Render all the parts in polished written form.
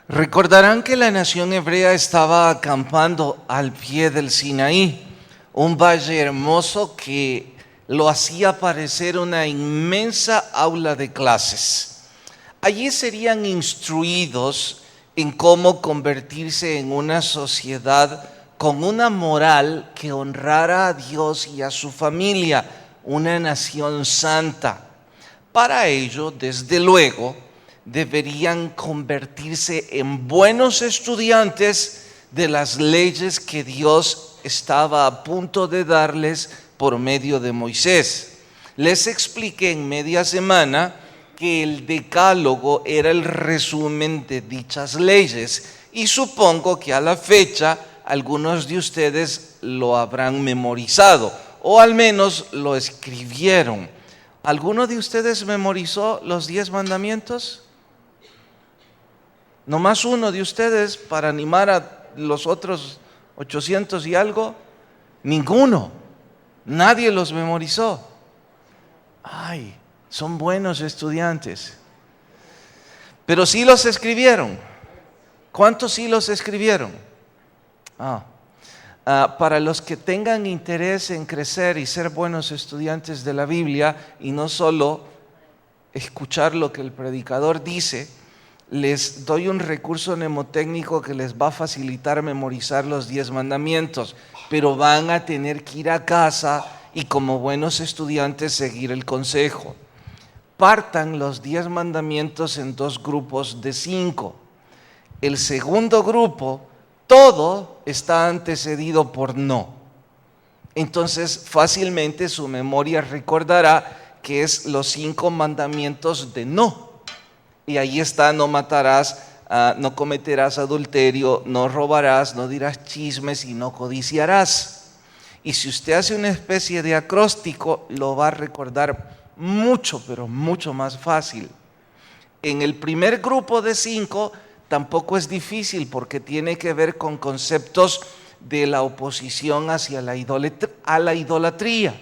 Recordarán que la nación hebrea estaba acampando al pie del Sinaí, un valle hermoso que lo hacía parecer una inmensa aula de clases. Allí serían instruidos en cómo convertirse en una sociedad con una moral que honrara a Dios y a su familia, una nación santa. Para ello, desde luego, deberían convertirse en buenos estudiantes de las leyes que Dios estaba a punto de darles por medio de Moisés. Les expliqué en media semana que el decálogo era el resumen de dichas leyes y supongo que a la fecha algunos de ustedes lo habrán memorizado o al menos lo escribieron. ¿Alguno de ustedes memorizó los 10 mandamientos? ¿Nomás uno de ustedes para animar a los otros 800 y algo? Ninguno. Nadie los memorizó. Ay, son buenos estudiantes. Pero sí los escribieron. ¿Cuántos sí los escribieron? Para los que tengan interés en crecer y ser buenos estudiantes de la Biblia y no solo escuchar lo que el predicador dice, les doy un recurso mnemotécnico que les va a facilitar memorizar los 10 mandamientos, pero van a tener que ir a casa y como buenos estudiantes seguir el consejo. Partan los 10 mandamientos en 2 grupos de 5. El segundo grupo, todo está antecedido por no. Entonces fácilmente su memoria recordará que es los 5 mandamientos de no. Y ahí está: no matarás, no cometerás adulterio, no robarás, no dirás chismes y no codiciarás. Y si usted hace una especie de acróstico, lo va a recordar mucho, pero mucho más fácil. En el primer grupo de 5 tampoco es difícil porque tiene que ver con conceptos de la oposición hacia la idolatría.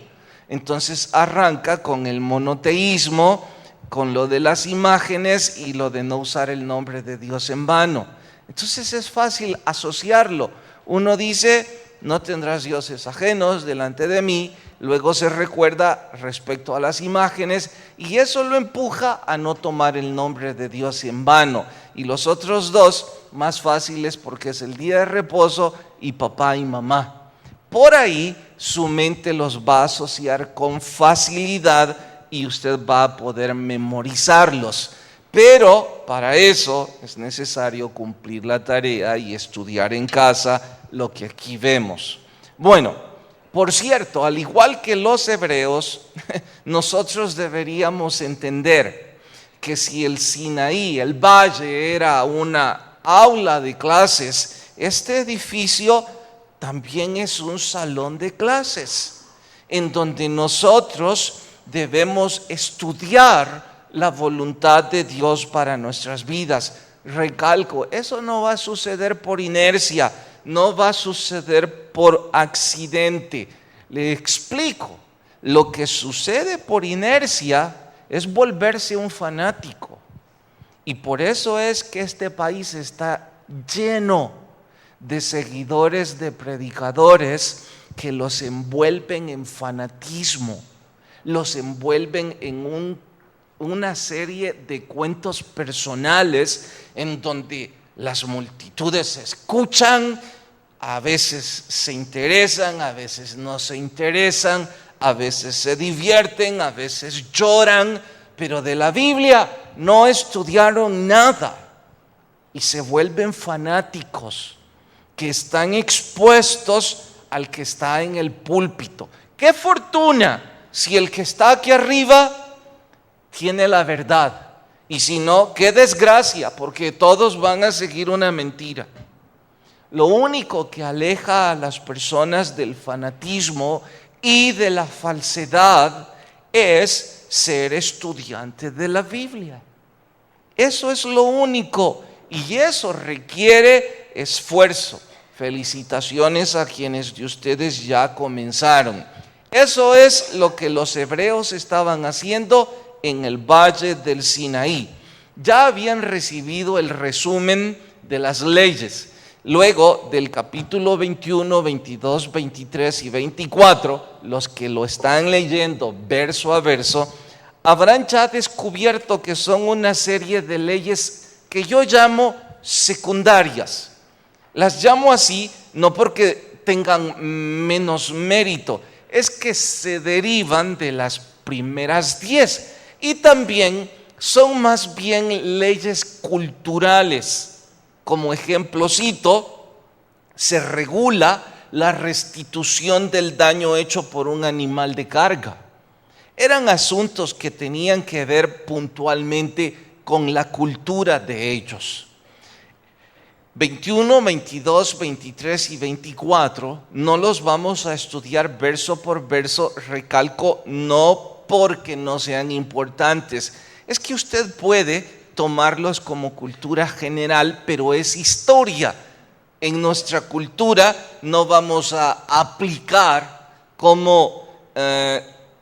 Entonces arranca con el monoteísmo, con lo de las imágenes y lo de no usar el nombre de Dios en vano. Entonces es fácil asociarlo. Uno dice: no tendrás dioses ajenos delante de mí. Luego se recuerda respecto a las imágenes y eso lo empuja a no tomar el nombre de Dios en vano. Y los otros 2 más fáciles porque es el día de reposo y papá y mamá. Por ahí su mente los va a asociar con facilidad y usted va a poder memorizarlos. Pero para eso es necesario cumplir la tarea y estudiar en casa lo que aquí vemos. Bueno, por cierto, al igual que los hebreos, nosotros deberíamos entender que si el Sinaí, el valle, era una aula de clases, este edificio también es un salón de clases, en donde nosotros debemos estudiar la voluntad de Dios para nuestras vidas. Recalco, eso no va a suceder por inercia, no va a suceder por accidente. Le explico, lo que sucede por inercia es volverse un fanático. Y por eso es que este país está lleno de seguidores de predicadores que los envuelven en fanatismo, los envuelven en una serie de cuentos personales en donde las multitudes escuchan, a veces se interesan, a veces no se interesan, a veces se divierten, a veces lloran, pero de la Biblia no estudiaron nada y se vuelven fanáticos que están expuestos al que está en el púlpito. ¡Qué fortuna si el que está aquí arriba tiene la verdad! Y si no, qué desgracia, porque todos van a seguir una mentira. Lo único que aleja a las personas del fanatismo y de la falsedad es ser estudiante de la Biblia. Eso es lo único, y eso requiere esfuerzo. Felicitaciones a quienes de ustedes ya comenzaron. Eso es lo que los hebreos estaban haciendo en el valle del Sinaí. Ya habían recibido el resumen de las leyes. Luego del capítulo 21, 22, 23 y 24, los que lo están leyendo verso a verso, habrán ya descubierto que son una serie de leyes que yo llamo secundarias. Las llamo así no porque tengan menos mérito, es que se derivan de las primeras 10 y también son más bien leyes culturales. Como ejemplo cito, se regula la restitución del daño hecho por un animal de carga. Eran asuntos que tenían que ver puntualmente con la cultura de ellos. 21, 22, 23 y 24 no los vamos a estudiar verso por verso, recalco, no porque no sean importantes. Es que usted puede tomarlos como cultura general, pero es historia. En nuestra cultura no vamos a aplicar cómo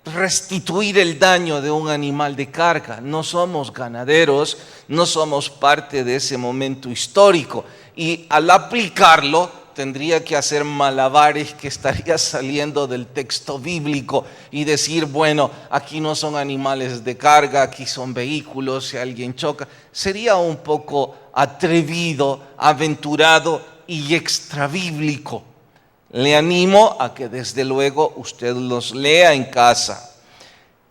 restituir el daño de un animal de carga. No somos ganaderos, no somos parte de ese momento histórico. Y al aplicarlo, tendría que hacer malabares que estaría saliendo del texto bíblico y decir, bueno, aquí no son animales de carga, aquí son vehículos, si alguien choca. Sería un poco atrevido, aventurado y extrabíblico. Le animo a que desde luego usted los lea en casa.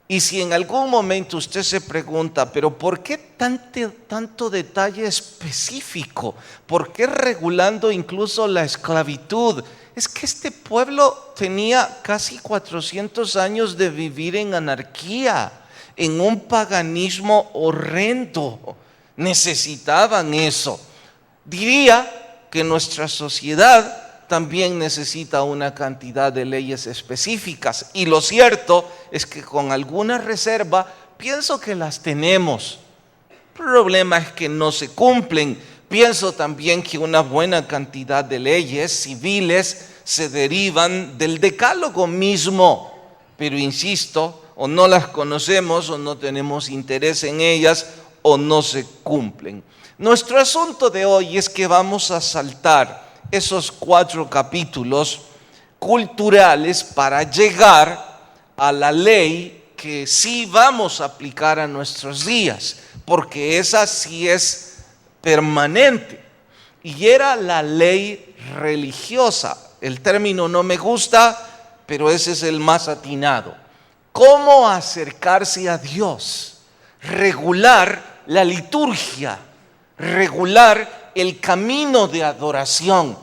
Y si en algún momento usted se pregunta, pero ¿por qué tanto detalle específico? ¿Por qué regulando incluso la esclavitud? Es que este pueblo tenía casi 400 años de vivir en anarquía, en un paganismo horrendo. Necesitaban eso. Diría que nuestra sociedad también necesita una cantidad de leyes específicas. Y lo cierto es que con alguna reserva pienso que las tenemos. El problema es que no se cumplen. Pienso también que una buena cantidad de leyes civiles se derivan del decálogo mismo. Pero insisto, o no las conocemos o no tenemos interés en ellas o no se cumplen. Nuestro asunto de hoy es que vamos a saltar esos 4 capítulos culturales para llegar a la ley que sí vamos a aplicar a nuestros días, porque esa sí es permanente. Y era la ley religiosa. El término no me gusta, pero ese es el más atinado. ¿Cómo acercarse a Dios? Regular la liturgia, regular el camino de adoración.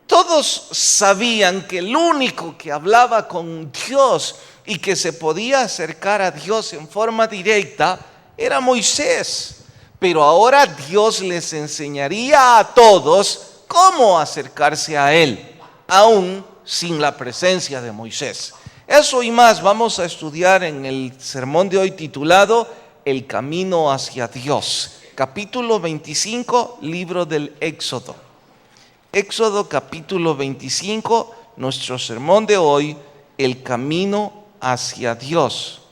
Todos sabían que el único que hablaba con Dios y que se podía acercar a Dios en forma directa era Moisés. Pero ahora Dios les enseñaría a todos cómo acercarse a Él, aún sin la presencia de Moisés. Eso y más vamos a estudiar en el sermón de hoy titulado El camino hacia Dios. Capítulo 25, libro del Éxodo. Éxodo capítulo 25, nuestro sermón de hoy, el camino hacia Dios.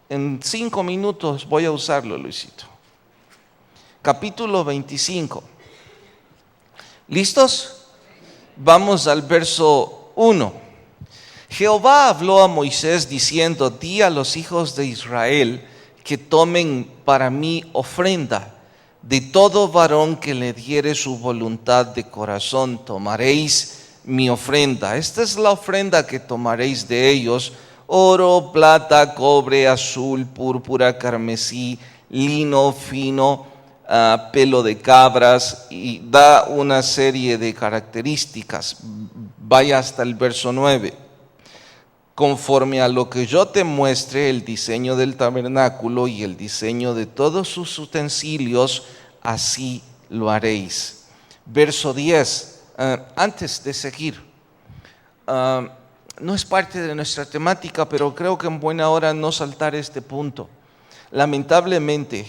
En 5 minutos voy a usarlo, Luisito. Capítulo 25. ¿Listos? Vamos al verso 1. Jehová habló a Moisés diciendo, di a los hijos de Israel que tomen para mí ofrenda. De todo varón que le diere su voluntad de corazón, tomaréis mi ofrenda. Esta es la ofrenda que tomaréis de ellos: oro, plata, cobre, azul, púrpura, carmesí, lino fino, pelo de cabras, y da una serie de características. Vaya hasta el verso 9. Conforme a lo que yo te muestre el diseño del tabernáculo y el diseño de todos sus utensilios, así lo haréis. Verso 10. Antes de seguir, no es parte de nuestra temática, pero creo que en buena hora no saltar este punto. Lamentablemente,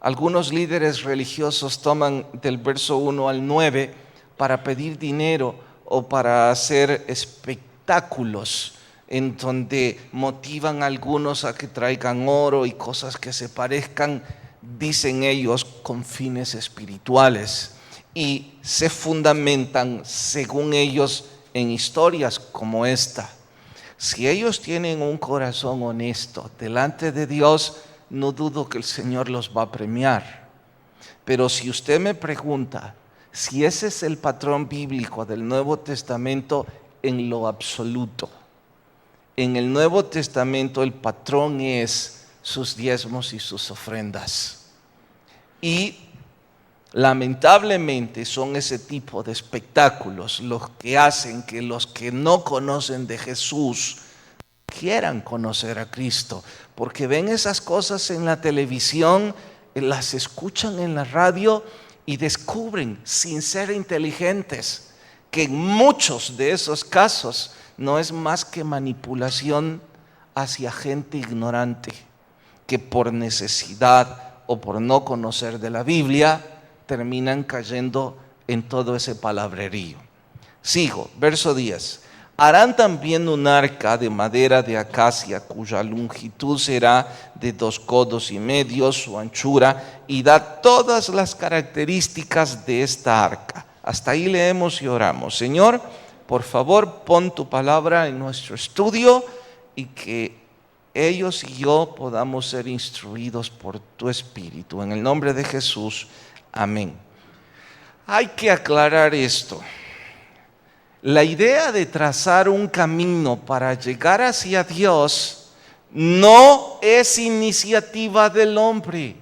algunos líderes religiosos toman del verso 1 al 9 para pedir dinero o para hacer espectáculos en donde motivan a algunos a que traigan oro y cosas que se parezcan. dicen ellos, con fines espirituales y se fundamentan, según ellos, en historias como esta. Si ellos tienen un corazón honesto delante de Dios, no dudo que el Señor los va a premiar. Pero si usted me pregunta si ese es el patrón bíblico del Nuevo Testamento, en lo absoluto. En el Nuevo Testamento el patrón es sus diezmos y sus ofrendas. Y lamentablemente son ese tipo de espectáculos los que hacen que los que no conocen de Jesús quieran conocer a Cristo, porque ven esas cosas en la televisión, las escuchan en la radio y descubren, sin ser inteligentes, que en muchos de esos casos no es más que manipulación hacia gente ignorante, que por necesidad o por no conocer de la Biblia terminan cayendo en todo ese palabrerío. Sigo, verso 10. Harán también un arca de madera de acacia, cuya longitud será de 2 codos y medio, su anchura, y da todas las características de esta arca. Hasta ahí leemos y oramos. Señor, por favor, pon tu palabra en nuestro estudio y que ellos y yo podamos ser instruidos por tu Espíritu. En el nombre de Jesús, amén. Hay que aclarar esto. La idea de trazar un camino para llegar hacia Dios no es iniciativa del hombre,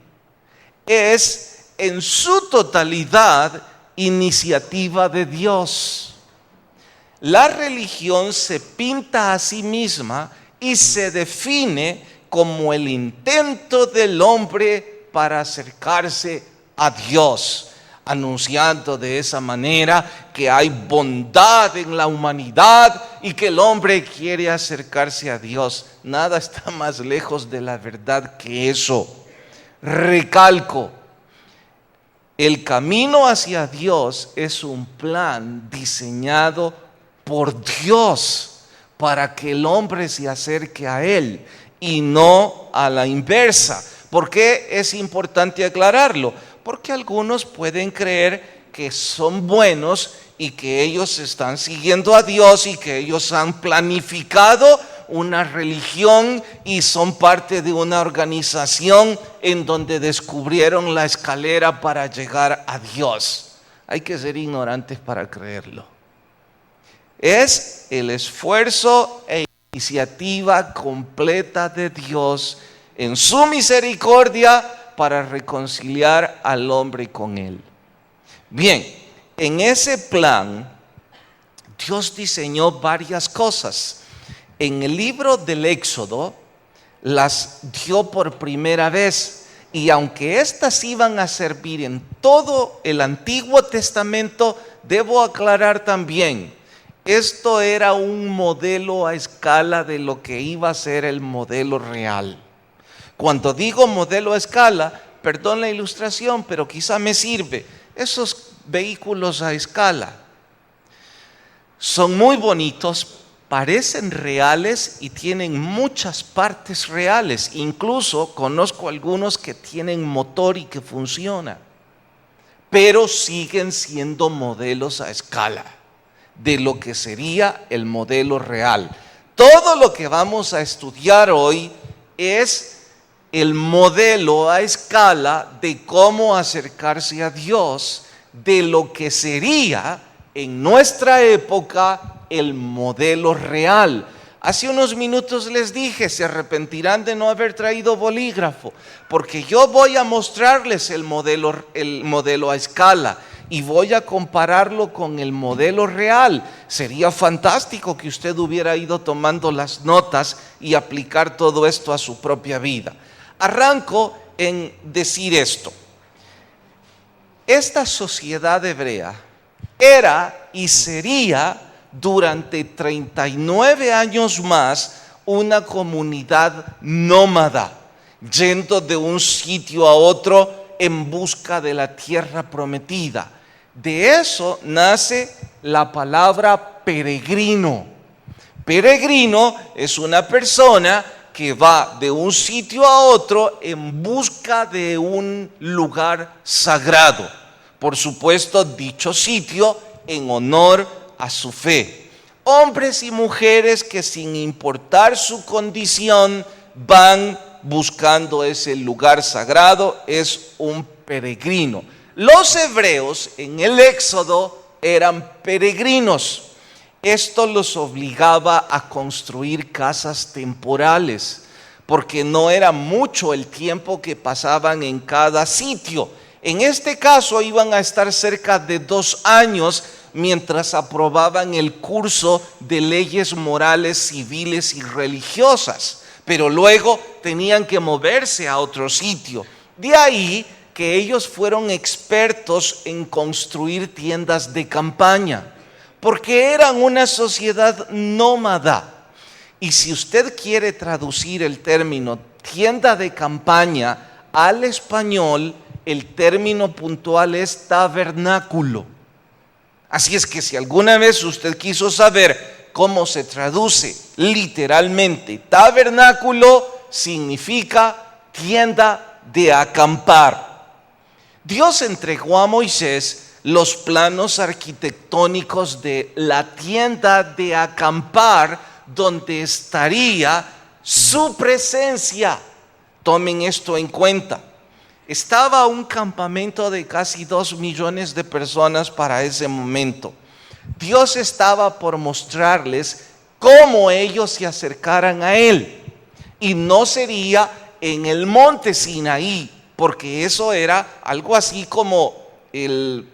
es en su totalidad iniciativa de Dios. La religión se pinta a sí misma y se define como el intento del hombre para acercarse a Dios, anunciando de esa manera que hay bondad en la humanidad y que el hombre quiere acercarse a Dios. Nada está más lejos de la verdad que eso. Recalco, el camino hacia Dios es un plan diseñado por Dios para que el hombre se acerque a Él y no a la inversa. ¿Por qué es importante aclararlo? Porque algunos pueden creer que son buenos y que ellos están siguiendo a Dios y que ellos han planificado una religión y son parte de una organización en donde descubrieron la escalera para llegar a Dios. Hay que ser ignorantes para creerlo. Es el esfuerzo e iniciativa completa de Dios en su misericordia para reconciliar al hombre con Él. Bien, en ese plan, Dios diseñó varias cosas. En el libro del Éxodo, las dio por primera vez. Y aunque estas iban a servir en todo el Antiguo Testamento, debo aclarar también, esto era un modelo a escala de lo que iba a ser el modelo real. Cuando digo modelo a escala, perdón la ilustración, pero quizá me sirve. Esos vehículos a escala son muy bonitos, parecen reales y tienen muchas partes reales. Incluso conozco algunos que tienen motor y que funciona, pero siguen siendo modelos a escala de lo que sería el modelo real. Todo lo que vamos a estudiar hoy es el modelo a escala de cómo acercarse a Dios, de lo que sería en nuestra época el modelo real. Hace unos minutos les dije, se arrepentirán de no haber traído bolígrafo, porque yo voy a mostrarles el modelo a escala y voy a compararlo con el modelo real. Sería fantástico que usted hubiera ido tomando las notas y aplicar todo esto a su propia vida. Arranco en decir esto. Esta sociedad hebrea era y sería durante 39 años más una comunidad nómada, yendo de un sitio a otro en busca de la tierra prometida. De eso nace la palabra peregrino. Peregrino es una persona que va de un sitio a otro en busca de un lugar sagrado. Por supuesto, dicho sitio en honor a su fe. Hombres y mujeres que sin importar su condición van buscando ese lugar sagrado, es un peregrino. Los hebreos en el Éxodo eran peregrinos. Esto los obligaba a construir casas temporales, porque no era mucho el tiempo que pasaban en cada sitio. En este caso iban a estar cerca de 2 años mientras aprobaban el curso de leyes morales, civiles y religiosas, pero luego tenían que moverse a otro sitio. De ahí que ellos fueron expertos en construir tiendas de campaña, porque eran una sociedad nómada. Y si usted quiere traducir el término tienda de campaña al español, el término puntual es tabernáculo. Así es que si alguna vez usted quiso saber cómo se traduce literalmente tabernáculo, significa tienda de acampar. Dios entregó a Moisés los planos arquitectónicos de la tienda de acampar donde estaría su presencia. Tomen esto en cuenta. Estaba un campamento de casi 2 millones de personas para ese momento. Dios estaba por mostrarles cómo ellos se acercaran a Él. Y no sería en el monte Sinaí, porque eso era algo así como el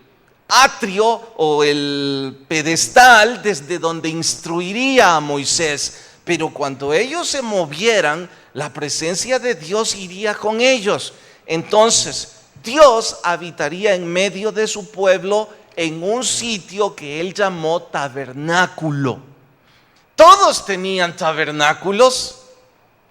atrio o el pedestal desde donde instruiría a Moisés. Pero cuando ellos se movieran, la presencia de Dios iría con ellos. Entonces, Dios habitaría en medio de su pueblo en un sitio que él llamó tabernáculo. Todos tenían tabernáculos,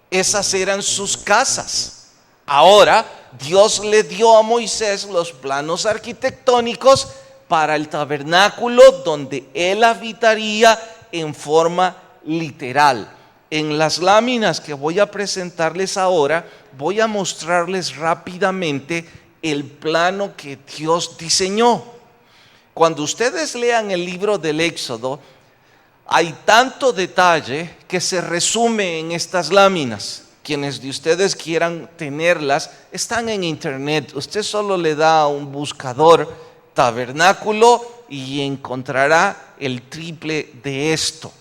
esas eran sus casas. Ahora, Dios le dio a Moisés los planos arquitectónicos para el tabernáculo donde él habitaría en forma literal. En las láminas que voy a presentarles ahora, voy a mostrarles rápidamente el plano que Dios diseñó. Cuando ustedes lean el libro del Éxodo, hay tanto detalle que se resume en estas láminas. Quienes de ustedes quieran tenerlas, están en internet. Usted solo le da a un buscador tabernáculo y encontrará el triple de esto.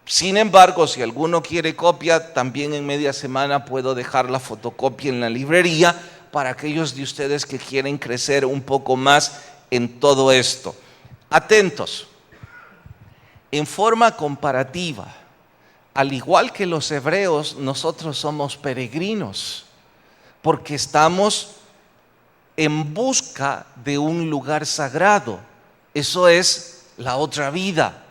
Sin embargo, si alguno quiere copia, también en media semana puedo dejar la fotocopia en la librería para aquellos de ustedes que quieren crecer un poco más en todo esto. Atentos. En forma comparativa, al igual que los hebreos, nosotros somos peregrinos, porque estamos en busca de un lugar sagrado. Eso es la otra vida.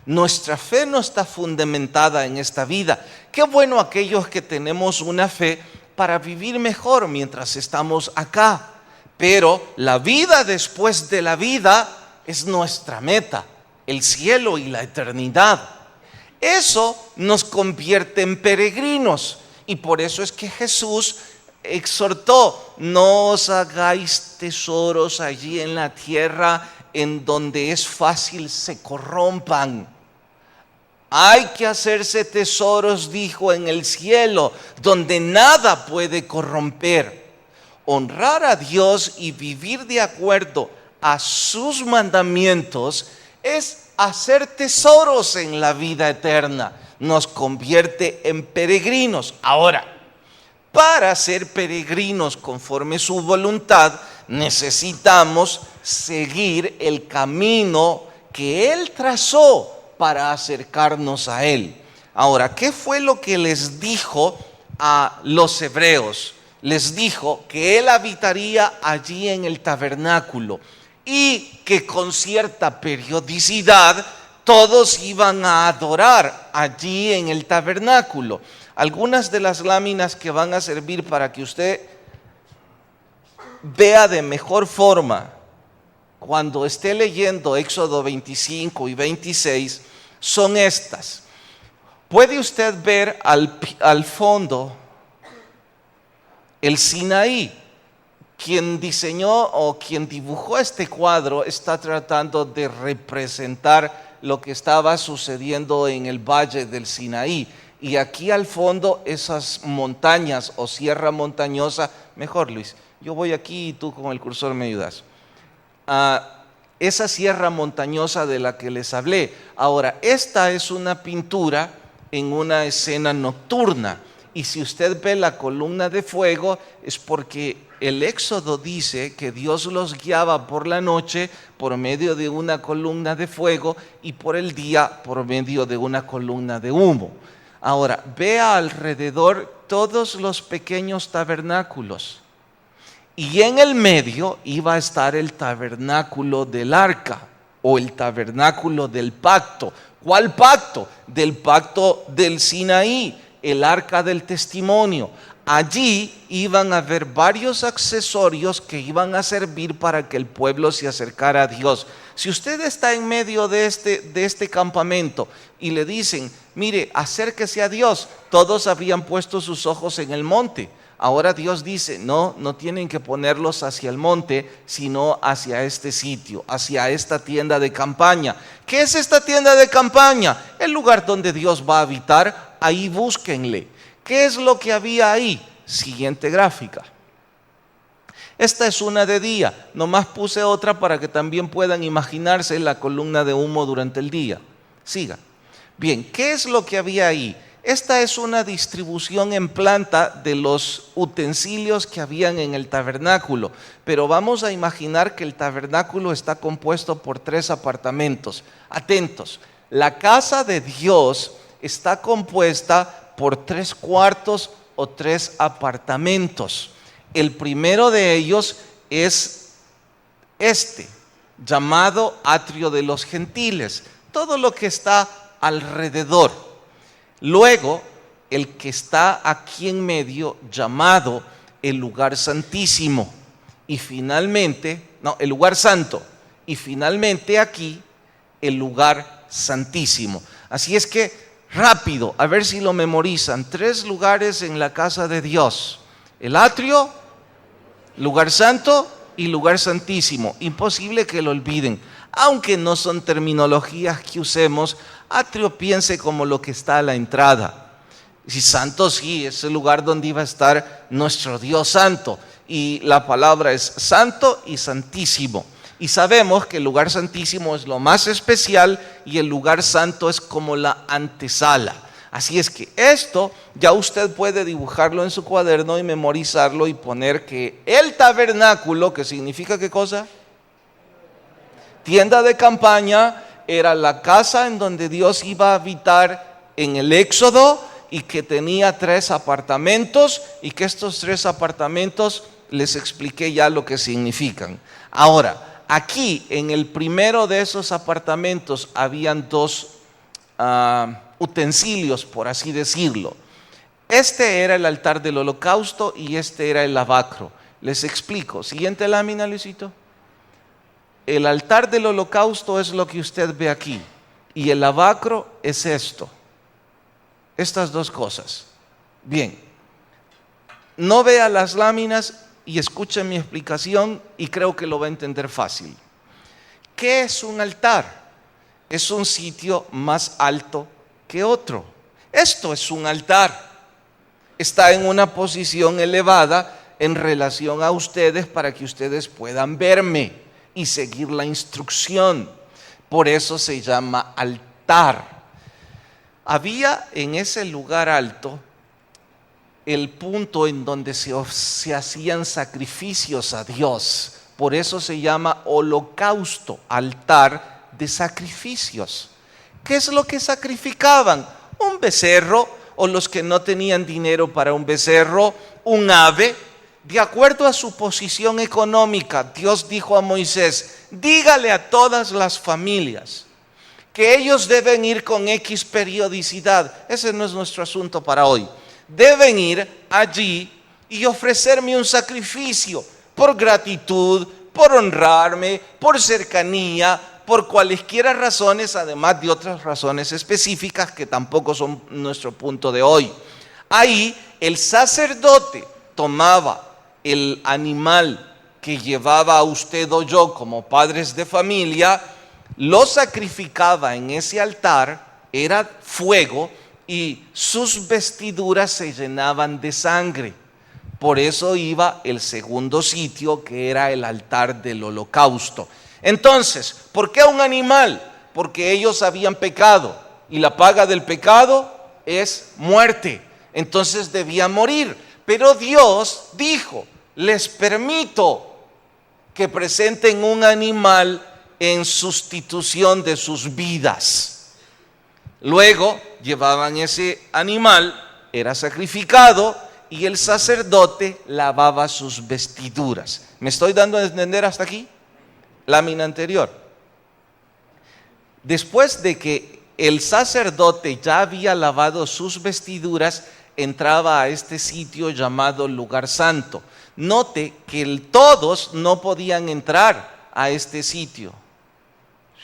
Nuestra fe no está fundamentada en esta vida. Qué bueno aquellos que tenemos una fe para vivir mejor mientras estamos acá. Pero la vida después de la vida es nuestra meta, el cielo y la eternidad. Eso nos convierte en peregrinos. Y por eso es que Jesús exhortó: no os hagáis tesoros allí en la tierra, en donde es fácil se corrompan. Hay que hacerse tesoros, dijo, en el cielo, donde nada puede corromper. Honrar a Dios y vivir de acuerdo a sus mandamientos es hacer tesoros en la vida eterna. Nos convierte en peregrinos. Ahora, para ser peregrinos conforme su voluntad, necesitamos seguir el camino que Él trazó para acercarnos a Él. Ahora, ¿qué fue lo que les dijo a los hebreos? Les dijo que Él habitaría allí en el tabernáculo y que con cierta periodicidad todos iban a adorar allí en el tabernáculo. Algunas de las láminas que van a servir para que usted vea de mejor forma cuando esté leyendo Éxodo 25 y 26 son estas. Puede usted ver al fondo el Sinaí. Quien diseñó o quien dibujó este cuadro está tratando de representar lo que estaba sucediendo en el valle del Sinaí. Y aquí al fondo esas montañas o sierra montañosa, mejor Luis, yo voy aquí y tú con el cursor me ayudas. Esa sierra montañosa de la que les hablé. Ahora, esta es una pintura en una escena nocturna. Y si usted ve la columna de fuego, es porque el Éxodo dice que Dios los guiaba por la noche por medio de una columna de fuego y por el día por medio de una columna de humo. Ahora, vea alrededor todos los pequeños tabernáculos. Y en el medio iba a estar el tabernáculo del arca o el tabernáculo del pacto. ¿Cuál pacto? Del pacto del Sinaí, el arca del testimonio. Allí iban a haber varios accesorios que iban a servir para que el pueblo se acercara a Dios. Si usted está en medio de este campamento y le dicen, mire, acérquese a Dios, todos habían puesto sus ojos en el monte. Ahora Dios dice, no tienen que ponerlos hacia el monte, sino hacia este sitio, hacia esta tienda de campaña. ¿Qué es esta tienda de campaña? El lugar donde Dios va a habitar, ahí búsquenle. ¿Qué es lo que había ahí? Siguiente gráfica. Esta es una de día, nomás puse otra para que también puedan imaginarse la columna de humo durante el día. Siga. Bien, ¿qué es lo que había ahí? Esta es una distribución en planta de los utensilios que habían en el tabernáculo, pero vamos a imaginar que el tabernáculo está compuesto por 3 apartamentos. Atentos, la casa de Dios está compuesta por 3 cuartos o 3 apartamentos. El primero de ellos es llamado atrio de los gentiles, todo lo que está alrededor. Luego, el que está aquí en medio, llamado el lugar santísimo. Y finalmente, el lugar santo. Y finalmente aquí, el lugar santísimo. Así es que, rápido, a ver si lo memorizan. 3 lugares en la casa de Dios. El atrio, lugar santo y lugar santísimo. Imposible que lo olviden. Aunque no son terminologías que usemos, atrio piense como lo que está a la entrada. Y santo sí, es el lugar donde iba a estar nuestro Dios santo. Y la palabra es santo y santísimo. Y sabemos que el lugar santísimo es lo más especial y el lugar santo es como la antesala. Así es que esto ya usted puede dibujarlo en su cuaderno y memorizarlo y poner que el tabernáculo, que significa ¿qué cosa? Tienda de campaña, era la casa en donde Dios iba a habitar en el Éxodo y que tenía 3 apartamentos y que estos 3 apartamentos les expliqué ya lo que significan. Ahora, aquí en el primero de esos apartamentos habían 2 utensilios, por así decirlo. Este era el altar del holocausto y este era el lavacro. Les explico. Siguiente lámina, Luisito. El altar del holocausto es lo que usted ve aquí y el lavacro es esto. Estas 2 cosas. Bien, no vea las láminas y escuche mi explicación y creo que lo va a entender fácil. ¿Qué es un altar? Es un sitio más alto que otro. Esto es un altar. Está en una posición elevada en relación a ustedes para que ustedes puedan verme y seguir la instrucción. Por eso se llama altar. Había en ese lugar alto el punto en donde se hacían sacrificios a Dios. Por eso se llama holocausto, altar de sacrificios. ¿Qué es lo que sacrificaban? Un becerro, o los que no tenían dinero para un becerro, un ave. De acuerdo a su posición económica, Dios dijo a Moisés, dígale a todas las familias que ellos deben ir con X periodicidad. Ese no es nuestro asunto para hoy. Deben ir allí y ofrecerme un sacrificio por gratitud, por honrarme, por cercanía, por cualesquiera razones, además de otras razones específicas que tampoco son nuestro punto de hoy. Ahí el sacerdote tomaba el animal que llevaba usted o yo como padres de familia, lo sacrificaba en ese altar, era fuego, y sus vestiduras se llenaban de sangre. Por eso iba el segundo sitio, que era el altar del holocausto. Entonces, ¿por qué un animal? Porque ellos habían pecado, y la paga del pecado es muerte. Entonces debían morir. Pero Dios dijo: les permito que presenten un animal en sustitución de sus vidas. Luego llevaban ese animal, era sacrificado, y el sacerdote lavaba sus vestiduras. ¿Me estoy dando a entender hasta aquí? Lámina anterior. Después de que el sacerdote ya había lavado sus vestiduras, entraba a este sitio llamado lugar santo. Note que todos no podían entrar a este sitio.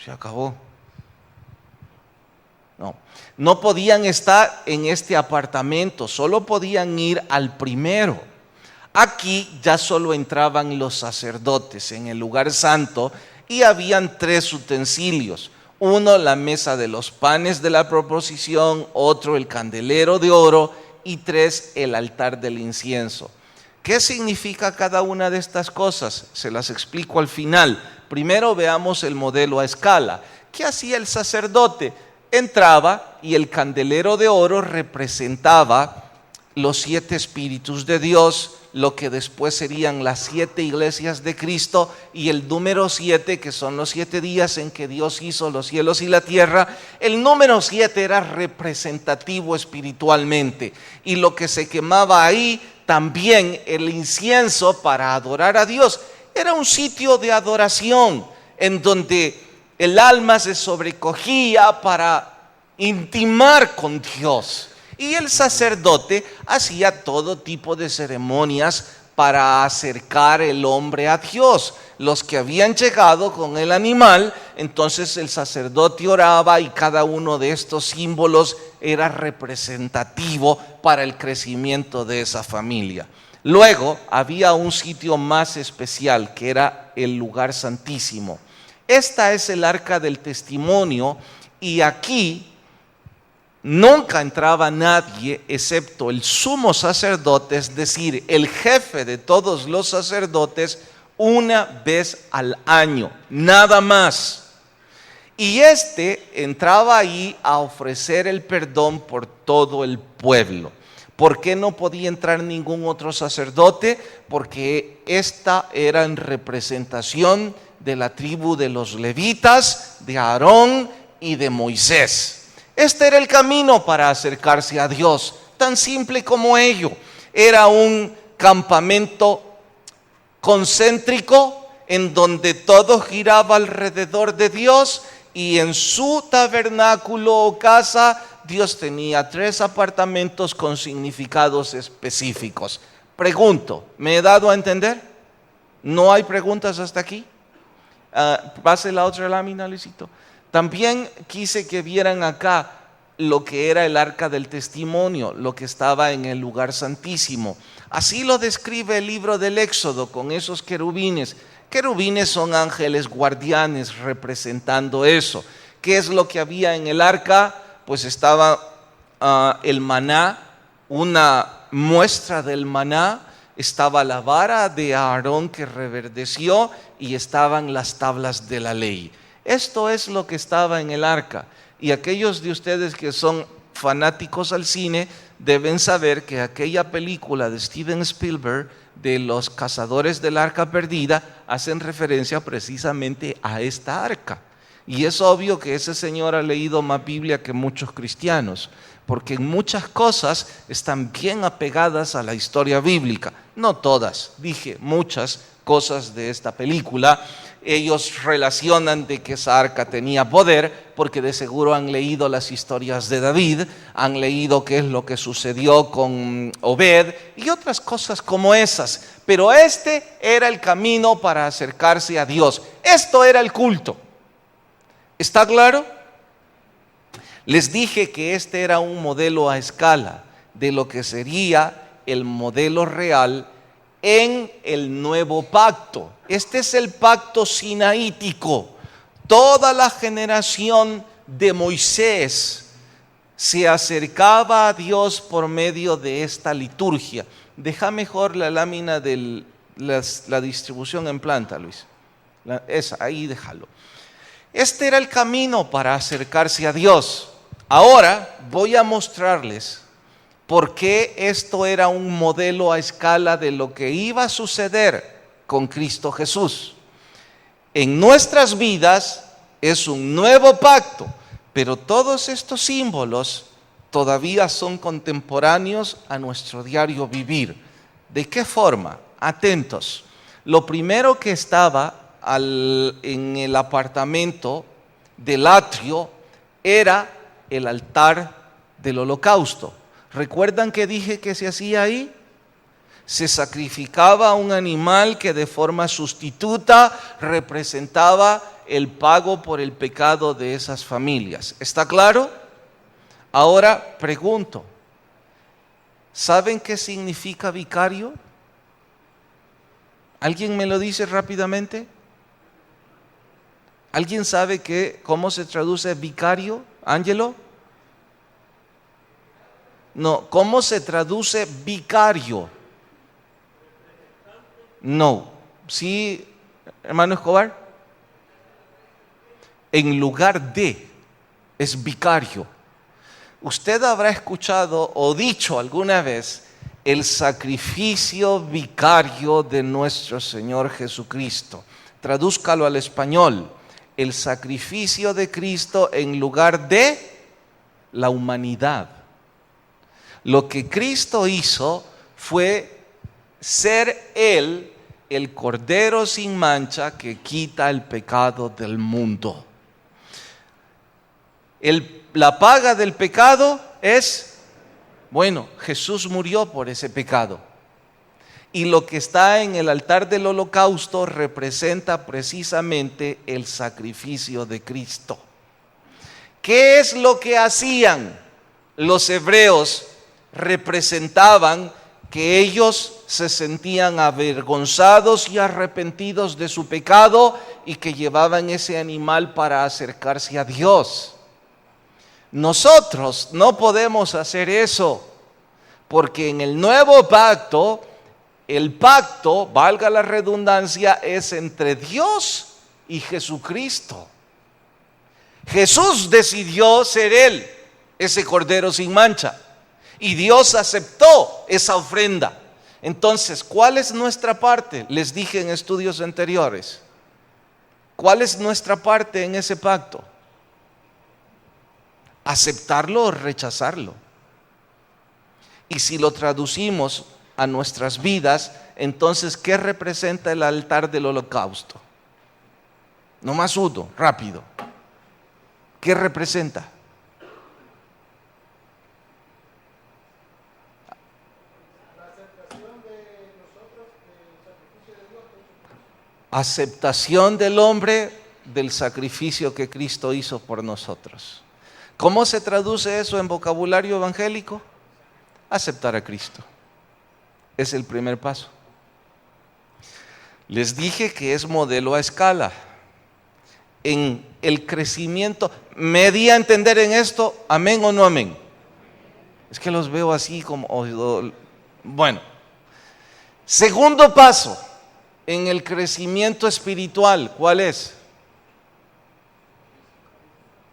Se acabó. No podían estar en este apartamento, solo podían ir al primero. Aquí ya solo entraban los sacerdotes en el lugar santo, y habían 3 utensilios. Uno, la mesa de los panes de la proposición; otro, el candelero de oro; y 3, el altar del incienso. ¿Qué significa cada una de estas cosas? Se las explico al final. Primero veamos el modelo a escala. ¿Qué hacía el sacerdote? Entraba, y el candelero de oro representaba los 7 espíritus de Dios, lo que después serían las 7 iglesias de Cristo, y el número 7, que son los 7 días en que Dios hizo los cielos y la tierra. El número 7 era representativo espiritualmente, y lo que se quemaba ahí, también el incienso para adorar a Dios. Era un sitio de adoración en donde el alma se sobrecogía para intimar con Dios. Y el sacerdote hacía todo tipo de ceremonias para acercar el hombre a Dios. Los que habían llegado con el animal, entonces el sacerdote oraba, y cada uno de estos símbolos era representativo para el crecimiento de esa familia. Luego había un sitio más especial, que era el lugar santísimo. Esta es el arca del testimonio, y aquí nunca entraba nadie excepto el sumo sacerdote, es decir, el jefe de todos los sacerdotes, una vez al año, nada más. Y entraba ahí a ofrecer el perdón por todo el pueblo. ¿Por qué no podía entrar ningún otro sacerdote? Porque esta era en representación de la tribu de los levitas, de Aarón y de Moisés. Este era el camino para acercarse a Dios, tan simple como ello. Era un campamento concéntrico en donde todo giraba alrededor de Dios, y en su tabernáculo o casa Dios tenía 3 apartamentos con significados específicos. Pregunto, ¿me he dado a entender? ¿No hay preguntas hasta aquí? Pase la otra lámina, Luisito. También quise que vieran acá lo que era el arca del testimonio, lo que estaba en el lugar santísimo. Así lo describe el libro del Éxodo, con esos querubines. Querubines son ángeles guardianes representando eso. ¿Qué es lo que había en el arca? Pues estaba el maná, una muestra del maná, estaba la vara de Aarón que reverdeció, y estaban las tablas de la ley. Esto es lo que estaba en el arca. Y aquellos de ustedes que son fanáticos al cine deben saber que aquella película de Steven Spielberg, de los cazadores del arca perdida, hacen referencia precisamente a esta arca. Y es obvio que ese señor ha leído más Biblia que muchos cristianos, porque en muchas cosas están bien apegadas a la historia bíblica. No todas, dije muchas cosas de esta película. Ellos relacionan de que esa arca tenía poder, porque de seguro han leído las historias de David, han leído qué es lo que sucedió con Obed y otras cosas como esas. Pero este era el camino para acercarse a Dios. Esto era el culto. ¿Está claro? Les dije que este era un modelo a escala de lo que sería el modelo real en el nuevo pacto. Este es el pacto sinaítico. Toda la generación de Moisés se acercaba a Dios por medio de esta liturgia. Deja mejor la lámina de la distribución en planta, Luis. Esa, ahí déjalo. Este era el camino para acercarse a Dios. Ahora voy a mostrarles por qué esto era un modelo a escala de lo que iba a suceder con Cristo Jesús. En nuestras vidas es un nuevo pacto, pero todos estos símbolos todavía son contemporáneos a nuestro diario vivir. ¿De qué forma? Atentos. Lo primero que estaba en el apartamento del atrio era el altar del holocausto. ¿Recuerdan que dije que se hacía ahí? Se sacrificaba un animal que de forma sustituta representaba el pago por el pecado de esas familias. ¿Está claro? Ahora pregunto, ¿saben qué significa vicario? ¿Alguien me lo dice rápidamente? ¿Alguien sabe cómo se traduce vicario? ¿Ángelo? No, ¿cómo se traduce vicario? No. ¿Sí, hermano Escobar? En lugar de, es vicario. Usted habrá escuchado o dicho alguna vez el sacrificio vicario de nuestro Señor Jesucristo. Tradúzcalo al español. El sacrificio de Cristo en lugar de la humanidad. Lo que Cristo hizo fue ser Él el Cordero sin mancha que quita el pecado del mundo. La paga del pecado es, Jesús murió por ese pecado. Y lo que está en el altar del holocausto representa precisamente el sacrificio de Cristo. ¿Qué es lo que hacían los hebreos? Representaban que ellos se sentían avergonzados y arrepentidos de su pecado y que llevaban ese animal para acercarse a Dios. Nosotros no podemos hacer eso, porque en el nuevo pacto, el pacto, valga la redundancia, es entre Dios y Jesucristo. Jesús decidió ser Él, ese Cordero sin mancha, y Dios aceptó esa ofrenda. Entonces, ¿cuál es nuestra parte? Les dije en estudios anteriores. ¿Cuál es nuestra parte en ese pacto? ¿Aceptarlo o rechazarlo? Y si lo traducimos a nuestras vidas, entonces, ¿qué representa el altar del holocausto? No más uno, rápido. ¿Qué representa? Aceptación del hombre del sacrificio que Cristo hizo por nosotros. ¿Cómo se traduce eso en vocabulario evangélico? Aceptar a Cristo. Es el primer paso. Les dije que es modelo a escala. En el crecimiento, ¿me di a entender en esto? ¿Amén o no amén? Es que los veo así como... Bueno. Segundo paso. En el crecimiento espiritual, ¿cuál es?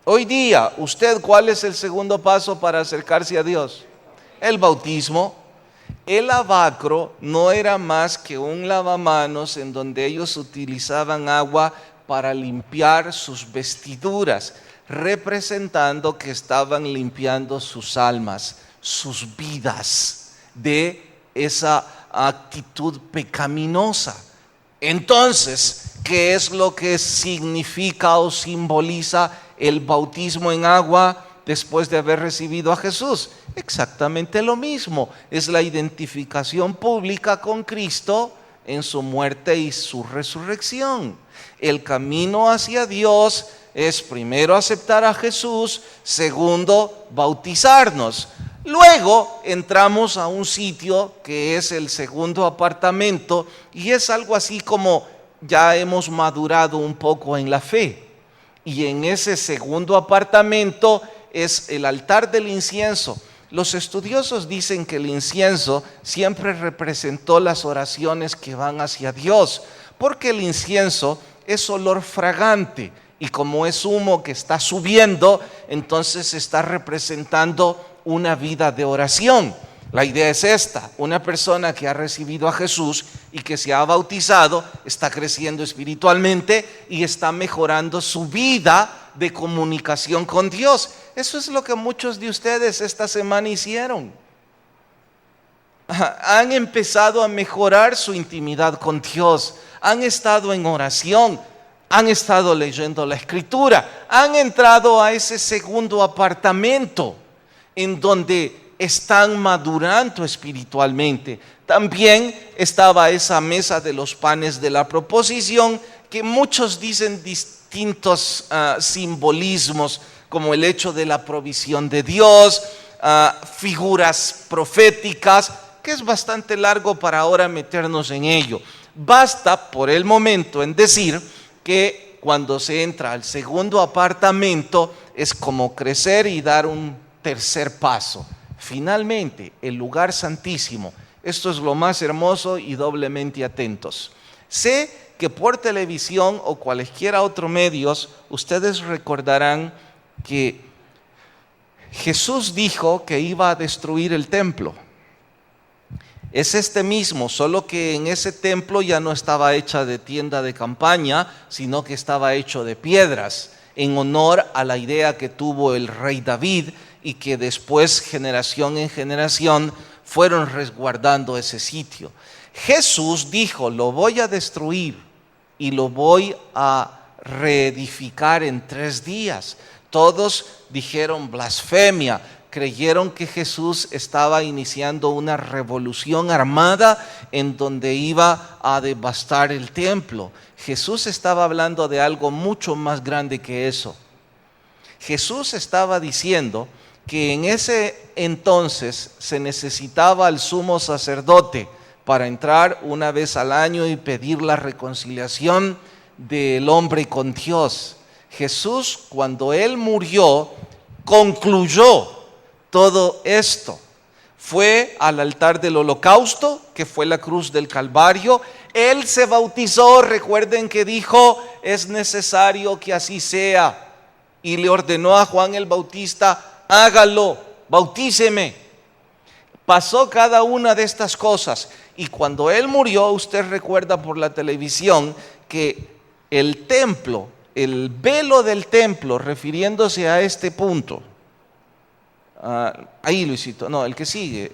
Hoy día, ¿usted cuál es el segundo paso para acercarse a Dios? El bautismo. El lavacro no era más que un lavamanos en donde ellos utilizaban agua para limpiar sus vestiduras, representando que estaban limpiando sus almas, sus vidas de esa actitud pecaminosa. Entonces, ¿qué es lo que significa o simboliza el bautismo en agua después de haber recibido a Jesús? Exactamente lo mismo. Es la identificación pública con Cristo en su muerte y su resurrección. El camino hacia Dios es primero aceptar a Jesús, segundo bautizarnos. Luego entramos a un sitio que es el segundo apartamento y es algo así como ya hemos madurado un poco en la fe. Y en ese segundo apartamento es el altar del incienso. Los estudiosos dicen que el incienso siempre representó las oraciones que van hacia Dios, porque el incienso es olor fragante y como es humo que está subiendo, entonces está representando una vida de oración. La idea es esta: una persona que ha recibido a Jesús y que se ha bautizado está creciendo espiritualmente y está mejorando su vida de comunicación con Dios. Eso es lo que muchos de ustedes esta semana hicieron. Han empezado a mejorar su intimidad con Dios, han estado en oración, han estado leyendo la Escritura, han entrado a ese segundo apartamento en donde están madurando espiritualmente. También estaba esa mesa de los panes de la proposición, que muchos dicen distintos simbolismos, como el hecho de la provisión de Dios, figuras proféticas, que es bastante largo para ahora meternos en ello. Basta por el momento en decir que cuando se entra al segundo apartamento es como crecer y dar un tercer paso. Finalmente, el lugar santísimo. Esto es lo más hermoso y doblemente atentos. Sé que por televisión o cualesquiera otros medios, ustedes recordarán que Jesús dijo que iba a destruir el templo. Es este mismo, solo que en ese templo ya no estaba hecha de tienda de campaña, sino que estaba hecho de piedras, en honor a la idea que tuvo el rey David y que después, generación en generación, fueron resguardando ese sitio. Jesús dijo: lo voy a destruir y lo voy a reedificar en 3 días. Todos dijeron blasfemia. Creyeron que Jesús estaba iniciando una revolución armada en donde iba a devastar el templo. Jesús estaba hablando de algo mucho más grande que eso. Jesús estaba diciendo que en ese entonces se necesitaba al sumo sacerdote para entrar una vez al año y pedir la reconciliación del hombre con Dios. Jesús, cuando Él murió, concluyó todo esto. Fue al altar del holocausto, que fue la cruz del Calvario. Él se bautizó, recuerden que dijo: es necesario que así sea. Y le ordenó a Juan el Bautista: hágalo, bautíceme. Pasó cada una de estas cosas. Y cuando Él murió, usted recuerda por la televisión que el templo, el velo del templo, refiriéndose a este punto, ahí Luisito, no, el que sigue.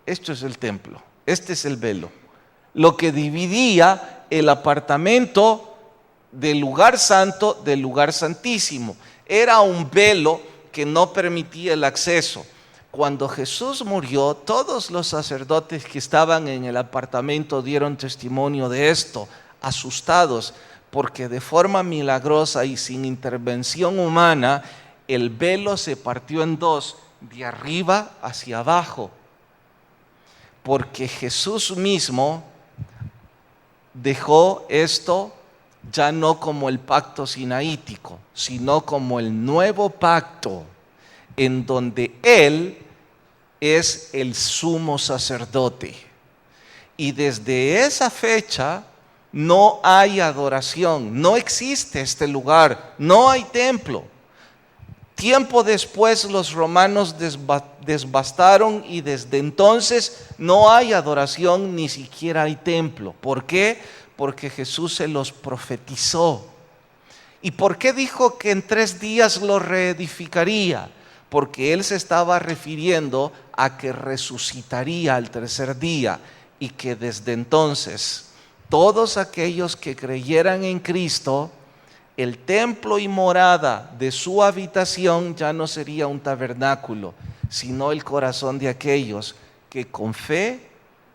Esto es el templo, este es el velo. Lo que dividía el apartamento del lugar santo del lugar santísimo. Era un velo que no permitía el acceso. Cuando Jesús murió, todos los sacerdotes que estaban en el apartamento dieron testimonio de esto, asustados, porque de forma milagrosa y sin intervención humana, el velo se partió en 2, de arriba hacia abajo, porque Jesús mismo dejó esto ya no como el pacto sinaítico, sino como el nuevo pacto, en donde Él es el sumo sacerdote. Y desde esa fecha no hay adoración, no existe este lugar, no hay templo. Tiempo después los romanos devastaron y desde entonces no hay adoración, ni siquiera hay templo. ¿Por qué? Porque Jesús se los profetizó. ¿Y por qué dijo que en 3 días lo reedificaría? Porque Él se estaba refiriendo a que resucitaría al 3er día y que desde entonces todos aquellos que creyeran en Cristo, el templo y morada de su habitación ya no sería un tabernáculo, sino el corazón de aquellos que con fe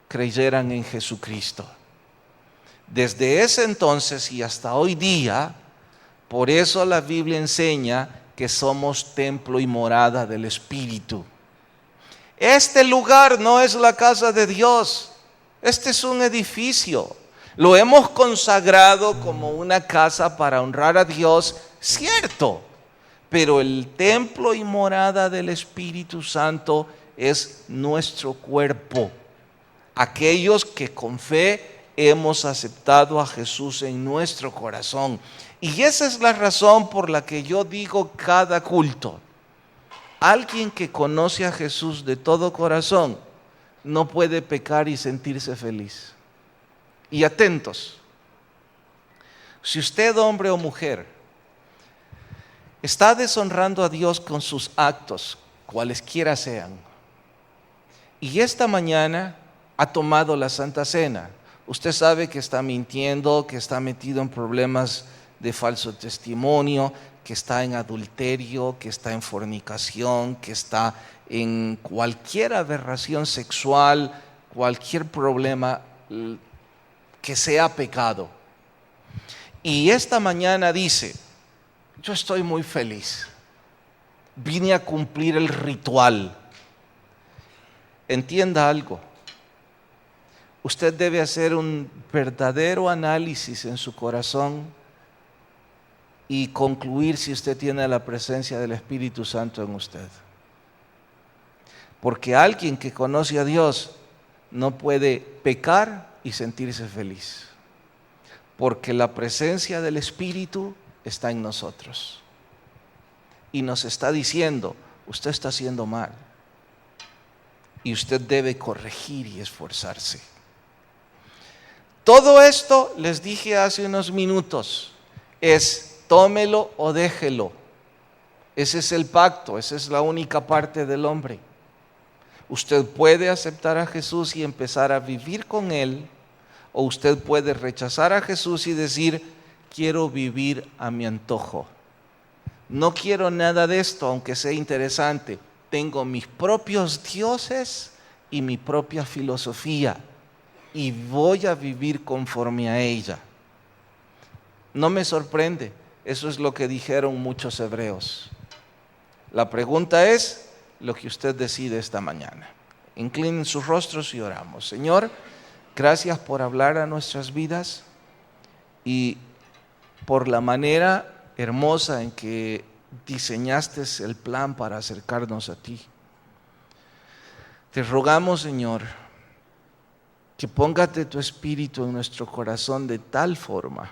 creyeran en Jesucristo. Desde ese entonces y hasta hoy día, por eso la Biblia enseña que somos templo y morada del Espíritu. Este lugar no es la casa de Dios, este es un edificio. Lo hemos consagrado como una casa para honrar a Dios, cierto, pero el templo y morada del Espíritu Santo es nuestro cuerpo. Aquellos que con fe hemos aceptado a Jesús en nuestro corazón. Y esa es la razón por la que yo digo cada culto. Alguien que conoce a Jesús de todo corazón no puede pecar y sentirse feliz. Y atentos, si usted, hombre o mujer, está deshonrando a Dios con sus actos, cualesquiera sean, y esta mañana ha tomado la Santa Cena, usted sabe que está mintiendo, que está metido en problemas de falso testimonio, que está en adulterio, que está en fornicación, que está en cualquier aberración sexual, cualquier problema que sea pecado. Y esta mañana dice, yo estoy muy feliz, vine a cumplir el ritual. Entienda algo, usted debe hacer un verdadero análisis en su corazón y concluir si usted tiene la presencia del Espíritu Santo en usted. Porque alguien que conoce a Dios no puede pecar y sentirse feliz, porque la presencia del Espíritu está en nosotros y nos está diciendo, usted está haciendo mal y usted debe corregir y esforzarse. Todo esto, les dije hace unos minutos, es tómelo o déjelo. Ese es el pacto, esa es la única parte del hombre. Usted puede aceptar a Jesús y empezar a vivir con Él, o usted puede rechazar a Jesús y decir, quiero vivir a mi antojo. No quiero nada de esto, aunque sea interesante. Tengo mis propios dioses y mi propia filosofía, y voy a vivir conforme a ella. No me sorprende, eso es lo que dijeron muchos hebreos. La pregunta es lo que usted decide esta mañana. Inclinen sus rostros y oramos. Señor, gracias por hablar a nuestras vidas y por la manera hermosa en que diseñaste el plan para acercarnos a ti. Te rogamos, Señor, que póngate tu Espíritu en nuestro corazón de tal forma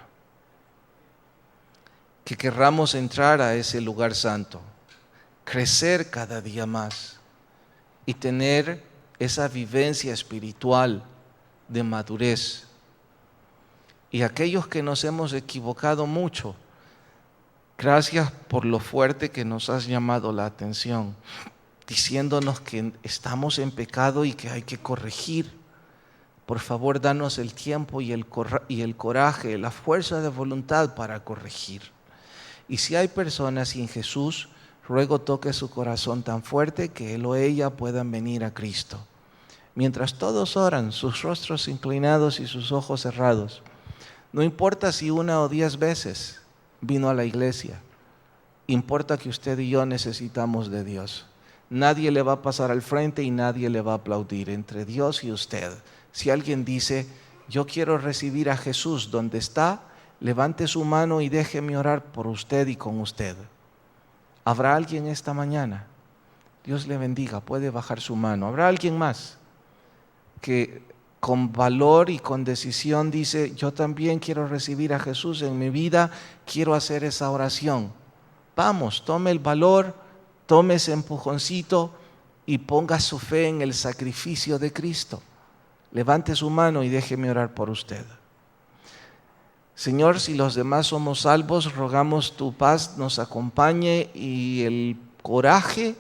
que querramos entrar a ese lugar santo, crecer cada día más y tener esa vivencia espiritual de madurez. Y aquellos que nos hemos equivocado mucho, gracias por lo fuerte que nos has llamado la atención, diciéndonos que estamos en pecado y que hay que corregir. Por favor, danos el tiempo y el coraje, la fuerza de voluntad para corregir. Y si hay personas sin Jesús, ruego toque su corazón tan fuerte que él o ella puedan venir a Cristo. Mientras todos oran, sus rostros inclinados y sus ojos cerrados, no importa si 1 o 10 veces vino a la iglesia, importa que usted y yo necesitamos de Dios. Nadie le va a pasar al frente y nadie le va a aplaudir, entre Dios y usted. Si alguien dice, yo quiero recibir a Jesús donde está, levante su mano y déjeme orar por usted y con usted. ¿Habrá alguien esta mañana? Dios le bendiga, puede bajar su mano. ¿Habrá alguien más que con valor y con decisión dice, yo también quiero recibir a Jesús en mi vida, quiero hacer esa oración? Vamos, tome el valor, tome ese empujoncito y ponga su fe en el sacrificio de Cristo. Levante su mano y déjeme orar por usted. Señor, si los demás somos salvos, rogamos tu paz nos acompañe y el coraje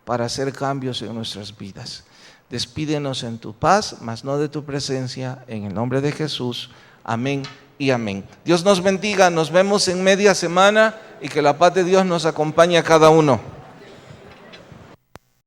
para hacer cambios en nuestras vidas. Despídenos en tu paz, mas no de tu presencia, en el nombre de Jesús. Amén y amén. Dios nos bendiga, nos vemos en media semana y que la paz de Dios nos acompañe a cada uno.